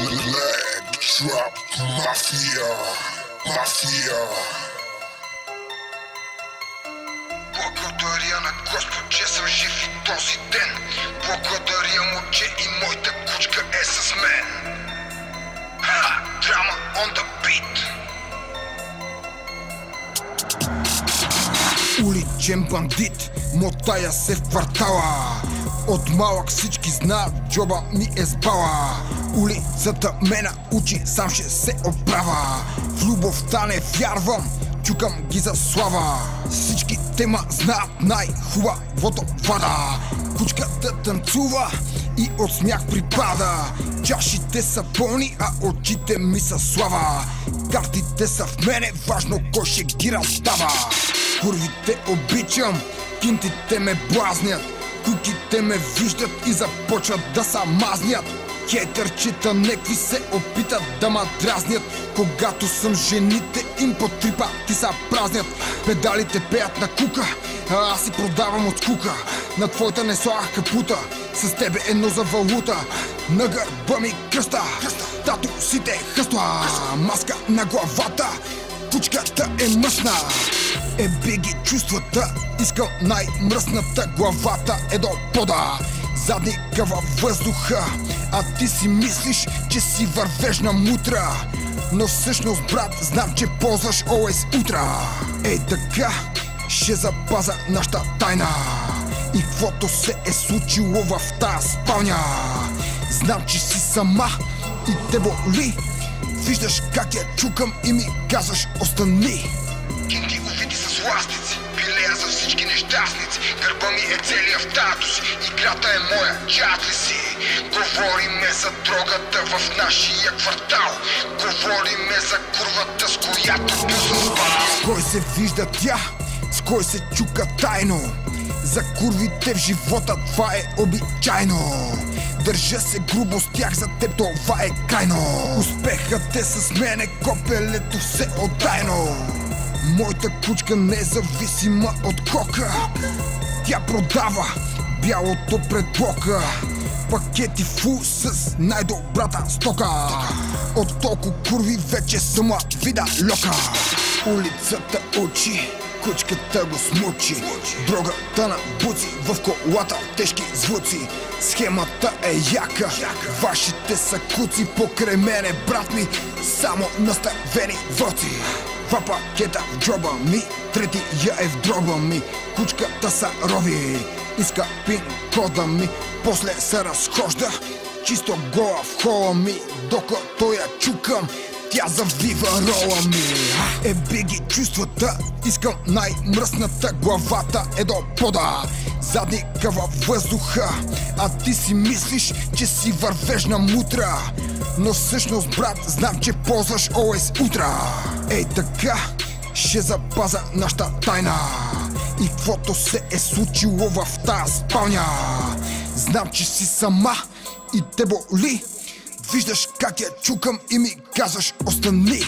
Trap Mafia. Благодаря на Господ, че съм жив и този ден. Благодаря му, че и моята кучка е с мен. Драма on the beat. Уличен бандит, мотая се в квартала. От малък всички знаят, джоба ми е с бала. Улицата ме научи, сам ще се оправя. В любовта не вярвам, чукам ги за слава. Всички те ма знаят най-хубавото вада. Кучката танцува и от смях припада. Чашите са пълни, а очите ми са слава. Картите са в мене, важно кой ще ги раздава. Курвите обичам, кинтите ме блазнят. Куките ме виждат и започват да са мазнят. Хейтърчета некви се опитат да ма дразнят. Когато съм жените им по 3 пъти са празнят. Педалите пеят на кука, а аз си продавам от скука. На твоята не слагах капута, с тебе едно за валута. На гърба ми кръста, тато си те хъсла. Маска на главата, кучката е мъсна. Биги чувствата, искам най-мръсната. Главата е до пода, задника във въздуха. А ти си мислиш, че си вървеш на мутра. Но всъщност, брат, знам, че ползваш always утра. Ей така, ще запаза нашата тайна. И каквото се е случило в тая спалня. Знам, че си сама и те боли. Виждаш как я чукам и ми казваш остани. Кинти увити с ластици, пилея за всички нещастници. Гърба ми е целия в тату си, играта е моя, чат ли си? Говориме за дрогата в нашия квартал. Говориме за курвата, с която бил съм спал. С кой се вижда тя, с кой се чука тайно. За курвите в живота това е обичайно. Държа се грубо с тях, за теб това е крайно. Успехът е с мене, копелето все отдайно. Моята кучка независима от кока. Тя продава бялото пред блока. Пакети фул с най-добрата стока. От толкова курви вече сама вида лока. Улицата учи, кучката го смучи. Дрогата на буци, в колата тежки звуци. Схемата е яка, вашите са куци. Покрай мене, брат ми, само наставени вълци. 2 пакета в джоба ми, 3-я е в дроба ми. Кучката са рови, иска пин кода ми. После се разхожда, чисто гола в хола ми. Докато я чукам, тя завива рола ми. Биги чувствата, искам най-мръсната. Главата е до пода, задника във въздуха. А ти си мислиш, че си вървеш на мутра. Но всъщност, брат, знам, че ползваш always утра. Ей така, ще запаза нашата тайна. И каквото се е случило в тая спалня. Знам, че си сама и те боли. Виждаш как я чукам и ми казваш остани.